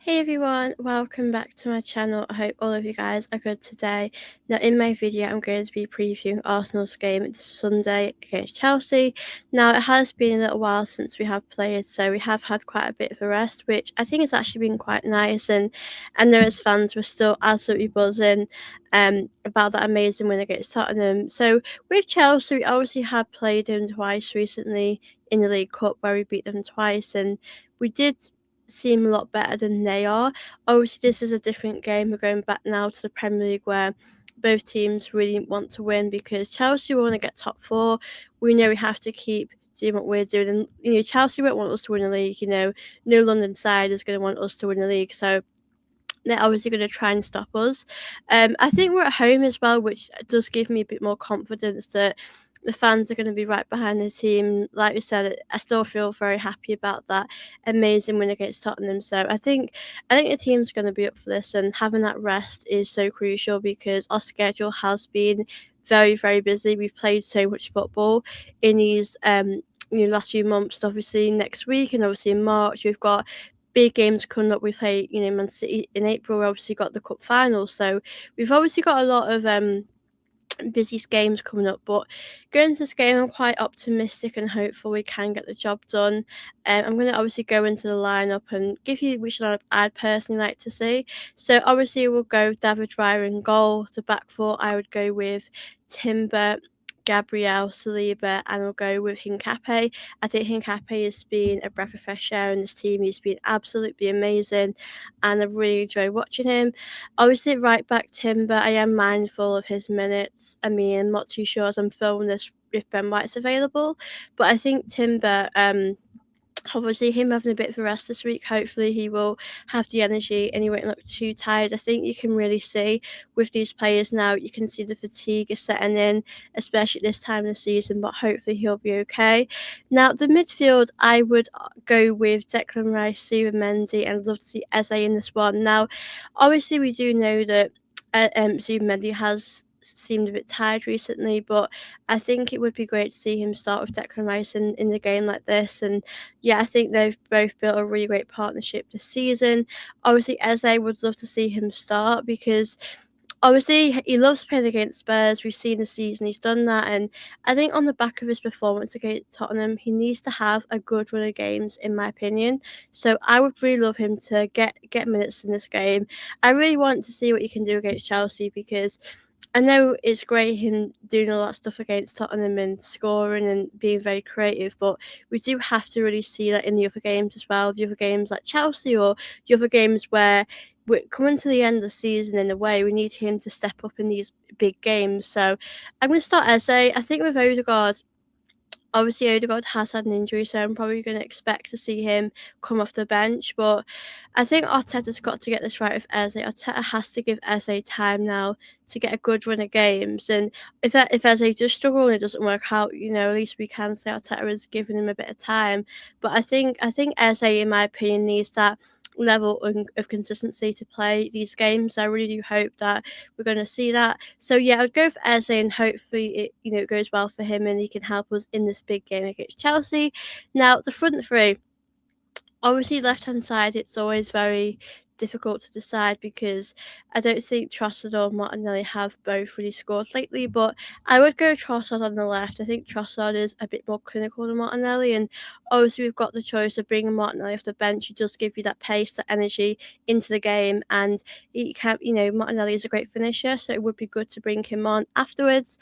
Hey everyone, welcome back to my channel. I hope all of you guys are good today. Now, in my video, I'm going to be previewing Arsenal's game this Sunday against Chelsea. Now, it has been a little while since we have played, so we have had quite a bit of a rest, which I think has actually been quite nice. And there as fans, we're still absolutely buzzing about that amazing win against Tottenham. So, with Chelsea, we obviously have played them twice recently in the League Cup, where we beat them twice, and we did seem a lot better than they are. Obviously, this is a different game. We're going back now to the Premier League where both teams really want to win because Chelsea want to get top four. We know we have to keep doing what we're doing. And, Chelsea won't want us to win the league. No London side is going to want us to win the league. So they're obviously going to try and stop us. I think we're at home as well, which does give me a bit more confidence that the fans are going to be right behind the team. Like you said, I still feel very happy about that amazing win against Tottenham. So I think the team's going to be up for this, and having that rest is so crucial because our schedule has been very, very busy. We've played so much football in these last few months. And obviously next week, and obviously in March, we've got big games coming up. We play, Man City in April. We obviously got the cup final, so we've obviously got a lot of busy games coming up. But going into this game, I'm quite optimistic and hopeful we can get the job done. I'm going to obviously go into the lineup and give you which lineup I'd personally like to see. So obviously we'll go David Raya in goal. The back four I would go with Timber, Gabriel, Saliba, and I'll go with Hincapié. I think Hincapié has been a breath of fresh air in this team. He's been absolutely amazing, and I've really enjoyed watching him. Obviously, right back Timber, I am mindful of his minutes. I mean, I'm not too sure as I'm filming this if Ben White's available, but I think Timber, obviously him having a bit of a rest this week, hopefully he will have the energy and he won't look too tired. I think you can really see with these players now, you can see the fatigue is setting in, especially at this time of the season, but hopefully he'll be okay. Now, the midfield, I would go with Declan Rice, Steven Mendy, and I'd love to see Eze in this one. Now, obviously we do know that Steven Mendy has seemed a bit tired recently, but I think it would be great to see him start with Declan Rice in the game like this. And yeah, I think they've both built a really great partnership this season. Obviously, Eze would love to see him start because obviously he loves playing against Spurs. We've seen the season he's done that, and I think on the back of his performance against Tottenham, he needs to have a good run of games, in my opinion. So I would really love him to get minutes in this game. I really want to see what he can do against Chelsea because I know it's great him doing all that stuff against Tottenham and scoring and being very creative, but we do have to really see that in the other games as well. The other games like Chelsea or the other games where we're coming to the end of the season in a way, we need him to step up in these big games. So I'm going to start Eze. I think with Odegaard, obviously Odegaard has had an injury, so I'm probably going to expect to see him come off the bench. But I think Arteta's got to get this right with Eze. Arteta has to give Eze time now to get a good run of games. And if Eze does struggle and it doesn't work out, at least we can say Arteta is giving him a bit of time. But I think Eze, in my opinion, needs that level of consistency to play these games. I really do hope that we're going to see that. So yeah, I'd go for Eze, and hopefully it goes well for him and he can help us in this big game against Chelsea. Now, the front three, obviously left hand side, it's always very difficult to decide because I don't think Trossard or Martinelli have both really scored lately, but I would go Trossard on the left. I think Trossard is a bit more clinical than Martinelli, and obviously we've got the choice of bringing Martinelli off the bench. He does give you that pace, that energy into the game, and he can, Martinelli is a great finisher, so it would be good to bring him on afterwards.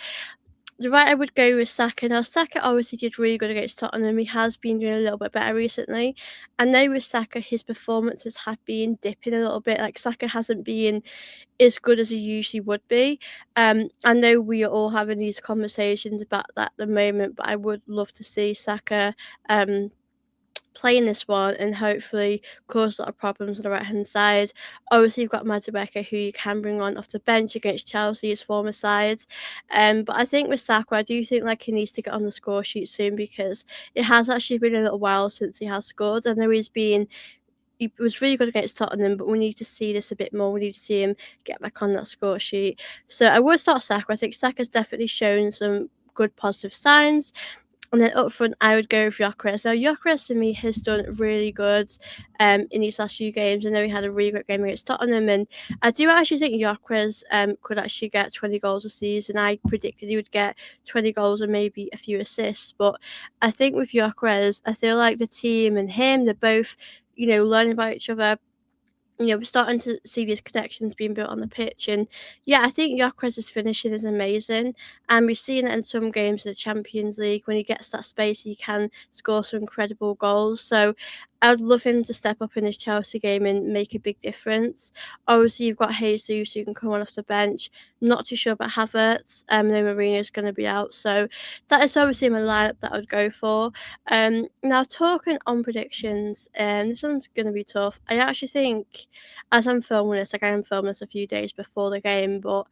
The right I would go with Saka. Now, Saka obviously did really good against Tottenham. He has been doing a little bit better recently. I know with Saka, his performances have been dipping a little bit. Like, Saka hasn't been as good as he usually would be. I know we are all having these conversations about that at the moment, but I would love to see Saka play in this one and hopefully cause a lot of problems on the right hand side. Obviously, you've got Madueke, who you can bring on off the bench against Chelsea's former sides. But I think with Saka, I do think like he needs to get on the score sheet soon because it has actually been a little while since he has scored. I know he was really good against Tottenham, but we need to see this a bit more. We need to see him get back on that score sheet. So I would start Saka. I think Saka's definitely shown some good positive signs. And then up front, I would go with Gyökeres. Now, Gyökeres to me has done really good in these last few games. I know he had a really great game against Tottenham, and I do actually think Gyökeres could actually get 20 goals a season. I predicted he would get 20 goals and maybe a few assists. But I think with Gyökeres, I feel like the team and him, they're both, learning about each other. We're starting to see these connections being built on the pitch. And yeah, I think Gyökeres' finishing is amazing. And we've seen it in some games of the Champions League. When he gets that space, he can score some incredible goals. So I would love him to step up in his Chelsea game and make a big difference. Obviously, you've got Jesus who can come on off the bench. Not too sure about Havertz. No, Mourinho's going to be out. So that is obviously my lineup that I would go for. Now talking on predictions, this one's going to be tough. I actually think, as I'm filming this, like I am filming this a few days before the game, but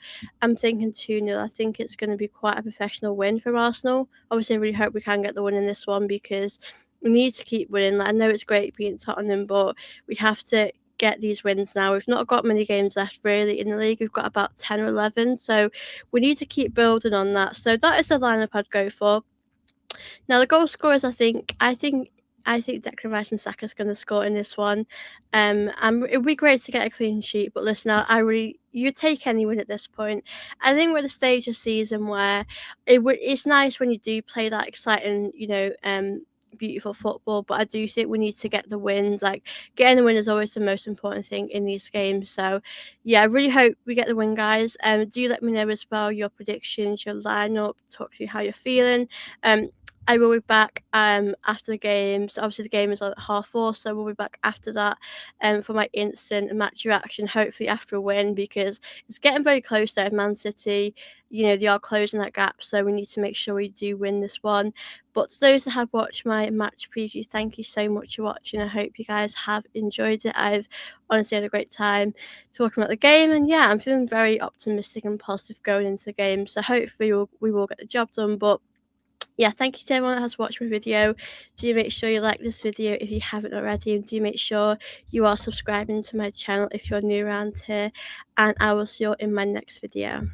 I'm thinking 2-0. I think it's going to be quite a professional win from Arsenal. Obviously, I really hope we can get the win in this one because we need to keep winning. Like, I know it's great beating Tottenham, but we have to get these wins now. We've not got many games left really in the league. We've got about 10 or 11, so we need to keep building on that. So that is the lineup I'd go for. Now the goal scorers, I think Declan Rice and Saka is going to score in this one. And it would be great to get a clean sheet, but listen, you take any win at this point. I think we're at a stage of season where it's nice when you do play that exciting, beautiful football, but I do think we need to get the wins. Like getting the win is always the most important thing in these games. So yeah, I really hope we get the win, guys. Do let me know as well your predictions, your lineup, talk to you how you're feeling. I will be back after the game. So obviously the game is on at 4:30, so we'll be back after that for my instant match reaction, hopefully after a win, because it's getting very close there with Man City. They are closing that gap, so we need to make sure we do win this one. But to those that have watched my match preview, thank you so much for watching. I hope you guys have enjoyed it. I've honestly had a great time talking about the game, and yeah, I'm feeling very optimistic and positive going into the game. So hopefully we will get the job done. But yeah, thank you to everyone that has watched my video. Do make sure you like this video if you haven't already, and do make sure you are subscribing to my channel if you're new around here, and I will see you in my next video.